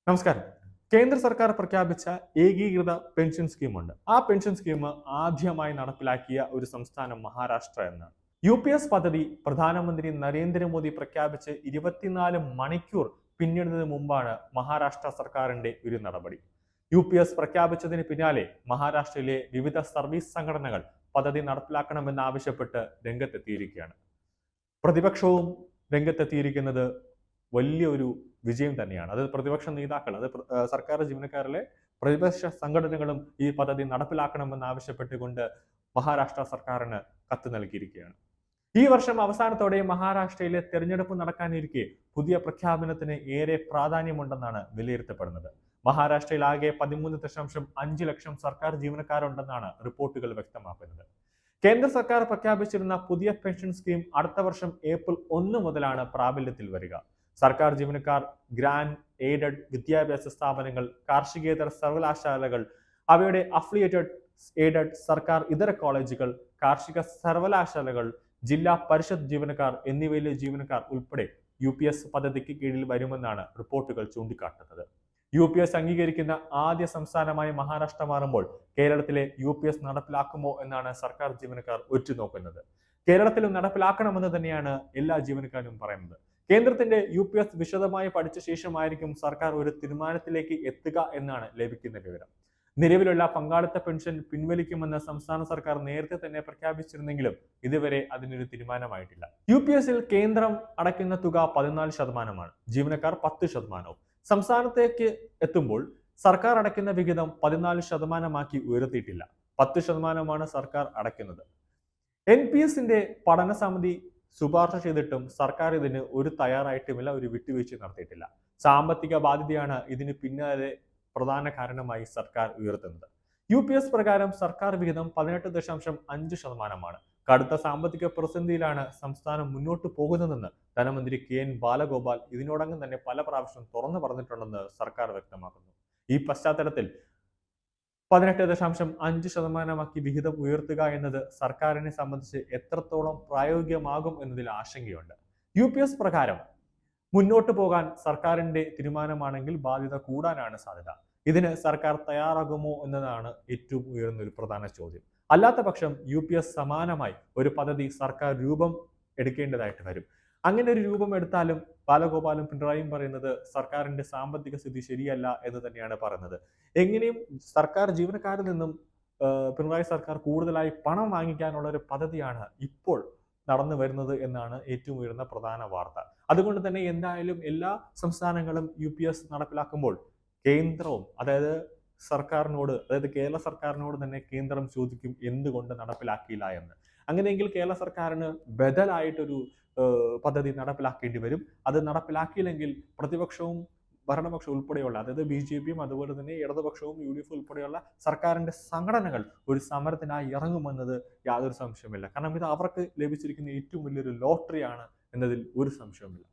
നമസ്കാരം. കേന്ദ്ര സർക്കാർ പ്രഖ്യാപിച്ച ഏകീകൃത പെൻഷൻ സ്കീമുണ്ട്. ആ പെൻഷൻ സ്കീം ആദ്യമായി നടപ്പിലാക്കിയ ഒരു സംസ്ഥാനം മഹാരാഷ്ട്ര എന്നാണ്. UPS പദ്ധതി പ്രധാനമന്ത്രി നരേന്ദ്രമോദി പ്രഖ്യാപിച്ച് 24 മണിക്കൂർ പിന്നിടുന്നതിന് മുമ്പാണ് മഹാരാഷ്ട്ര സർക്കാരിന്റെ ഒരു നടപടി. UPS പ്രഖ്യാപിച്ചതിന് പിന്നാലെ മഹാരാഷ്ട്രയിലെ വിവിധ സർവീസ് സംഘടനകൾ പദ്ധതി നടപ്പിലാക്കണമെന്നാവശ്യപ്പെട്ട് രംഗത്തെത്തിയിരിക്കുകയാണ്. പ്രതിപക്ഷവും രംഗത്തെത്തിയിരിക്കുന്നത് വലിയൊരു വിജയം തന്നെയാണ്. അത് പ്രതിപക്ഷ നേതാക്കൾ, സർക്കാർ ജീവനക്കാരിലെ പ്രതിപക്ഷ സംഘടനകളും ഈ പദ്ധതി നടപ്പിലാക്കണമെന്ന് ആവശ്യപ്പെട്ടുകൊണ്ട് മഹാരാഷ്ട്ര സർക്കാരിന് കത്ത് നൽകിയിരിക്കുകയാണ്. ഈ വർഷം അവസാനത്തോടെ മഹാരാഷ്ട്രയിലെ തെരഞ്ഞെടുപ്പ് നടക്കാനിരിക്കെ പുതിയ പ്രഖ്യാപനത്തിന് ഏറെ പ്രാധാന്യമുണ്ടെന്നാണ് വിലയിരുത്തപ്പെടുന്നത്. മഹാരാഷ്ട്രയിൽ ആകെ 13.5 ലക്ഷം സർക്കാർ ജീവനക്കാരുണ്ടെന്നാണ് റിപ്പോർട്ടുകൾ വ്യക്തമാക്കുന്നത്. കേന്ദ്ര സർക്കാർ പ്രഖ്യാപിച്ചിരുന്ന പുതിയ പെൻഷൻ സ്കീം അടുത്ത വർഷം ഏപ്രിൽ 1 മുതലാണ് പ്രാബല്യത്തിൽ വരിക. സർക്കാർ ജീവനക്കാർ, ഗ്രാൻഡ് എയ്ഡഡ് വിദ്യാഭ്യാസ സ്ഥാപനങ്ങൾ, കാർഷികേതര സർവകലാശാലകൾ, അവയുടെ അഫിലിയേറ്റഡ് എയ്ഡഡ് സർക്കാർ ഇതര കോളേജുകൾ, കാർഷിക സർവകലാശാലകൾ, ജില്ലാ പരിഷത്ത് ജീവനക്കാർ എന്നിവയിലെ ജീവനക്കാർ ഉൾപ്പെടെ UPS പദ്ധതിക്ക് കീഴിൽ വരുമെന്നാണ് റിപ്പോർട്ടുകൾ ചൂണ്ടിക്കാട്ടുന്നത്. UPS അംഗീകരിക്കുന്ന ആദ്യ സംസ്ഥാനമായി മഹാരാഷ്ട്ര മാറുമ്പോൾ കേരളത്തിലെ UPS നടപ്പിലാക്കുമോ എന്നാണ് സർക്കാർ ജീവനക്കാർ ഉറ്റുനോക്കുന്നത്. കേരളത്തിലും നടപ്പിലാക്കണമെന്ന് തന്നെയാണ് എല്ലാ ജീവനക്കാരും പറയുന്നത്. കേന്ദ്രത്തിന്റെ UPS വിശദമായി പഠിച്ച ശേഷമായിരിക്കും സർക്കാർ ഒരു തീരുമാനത്തിലേക്ക് എത്തുക എന്നാണ് ലഭിക്കുന്ന വിവരം. നിലവിലുള്ള പങ്കാളിത്ത പെൻഷൻ പിൻവലിക്കുമെന്ന് സംസ്ഥാന സർക്കാർ നേരത്തെ തന്നെ പ്രഖ്യാപിച്ചിരുന്നെങ്കിലും ഇതുവരെ അതിനൊരു തീരുമാനമായിട്ടില്ല. UPSൽ കേന്ദ്രം അടയ്ക്കുന്ന തുക 14%, ജീവനക്കാർ 10%. സംസ്ഥാനത്തേക്ക് എത്തുമ്പോൾ സർക്കാർ അടയ്ക്കുന്ന വിഹിതം 14%ആക്കി ഉയർത്തിയിട്ടില്ല. 10%മാണ് സർക്കാർ അടയ്ക്കുന്നത്. NPSന്റെ പഠന സമിതി ശുപാർശ ചെയ്തിട്ടും സർക്കാർ ഇതിന് ഒരു തയ്യാറായിട്ടുമില്ല, ഒരു വിട്ടുവീഴ്ച നടത്തിയിട്ടില്ല. സാമ്പത്തിക ബാധ്യതയാണ് ഇതിന് പിന്നാലെ പ്രധാന കാരണമായി സർക്കാർ ഉയർത്തുന്നത്. UPS പ്രകാരം സർക്കാർ വിഹിതം 18.5%. കടുത്ത സാമ്പത്തിക പ്രതിസന്ധിയിലാണ് സംസ്ഥാനം മുന്നോട്ട് പോകുന്നതെന്ന് ധനമന്ത്രി KN ബാലഗോപാൽ ഇതിനോടകം തന്നെ പല പ്രാവശ്യം തുറന്നു പറഞ്ഞിട്ടുണ്ടെന്ന് സർക്കാർ വ്യക്തമാക്കുന്നു. ഈ പശ്ചാത്തലത്തിൽ 18.5%ആക്കി വിഹിതം ഉയർത്തുക എന്നത് സർക്കാരിനെ സംബന്ധിച്ച് എത്രത്തോളം പ്രായോഗികമാകും എന്നതിൽ ആശങ്കയുണ്ട്. UPS പ്രകാരം മുന്നോട്ട് പോകാൻ സർക്കാരിന്റെ തീരുമാനമാണെങ്കിൽ ബാധ്യത കൂടാനാണ് സാധ്യത. ഇതിന് സർക്കാർ തയ്യാറാകുമോ എന്നതാണ് ഏറ്റവും ഉയർന്ന ഒരു പ്രധാന ചോദ്യം. അല്ലാത്ത പക്ഷം UPS സമാനമായി ഒരു പദ്ധതി സർക്കാർ രൂപം എടുക്കേണ്ടതായിട്ട് വരും. അങ്ങനെ ഒരു രൂപം എടുത്താലും ബാലഗോപാലും പിണറായിയും പറയുന്നത് സർക്കാരിന്റെ സാമ്പത്തിക സ്ഥിതി ശരിയല്ല എന്ന് തന്നെയാണ് പറയുന്നത്. എങ്ങനെയും സർക്കാർ ജീവനക്കാരിൽ നിന്നും പിണറായി സർക്കാർ കൂടുതലായി പണം വാങ്ങിക്കാനുള്ള ഒരു പദ്ധതിയാണ് ഇപ്പോൾ നടന്നു വരുന്നത് എന്നാണ് ഏറ്റവും ഉയർന്ന പ്രധാന വാർത്ത. അതുകൊണ്ട് തന്നെ എന്തായാലും എല്ലാ സംസ്ഥാനങ്ങളും UPS നടപ്പിലാക്കുമ്പോൾ കേന്ദ്രവും, കേരള സർക്കാരിനോട് തന്നെ കേന്ദ്രം ചോദിക്കും എന്തുകൊണ്ട് നടപ്പിലാക്കിയില്ല എന്ന്. അങ്ങനെയെങ്കിൽ കേരള സർക്കാരിന് ബദലായിട്ടൊരു പദ്ധതി നടപ്പിലാക്കേണ്ടി വരും. അത് നടപ്പിലാക്കിയില്ലെങ്കിൽ പ്രതിപക്ഷവും ഭരണപക്ഷവും ഉൾപ്പെടെയുള്ള, BJPയും അതുപോലെ തന്നെ ഇടതുപക്ഷവും UDF ഉൾപ്പെടെയുള്ള സർക്കാരിന്റെ സംഘടനകൾ ഒരു സമരത്തിനായി ഇറങ്ങുമെന്നത് യാതൊരു സംശയമില്ല. കാരണം ഇത് അവർക്ക് ലഭിച്ചിരിക്കുന്ന ഏറ്റവും വലിയൊരു ലോട്ടറിയാണ് എന്നതിൽ ഒരു സംശയവുമില്ല.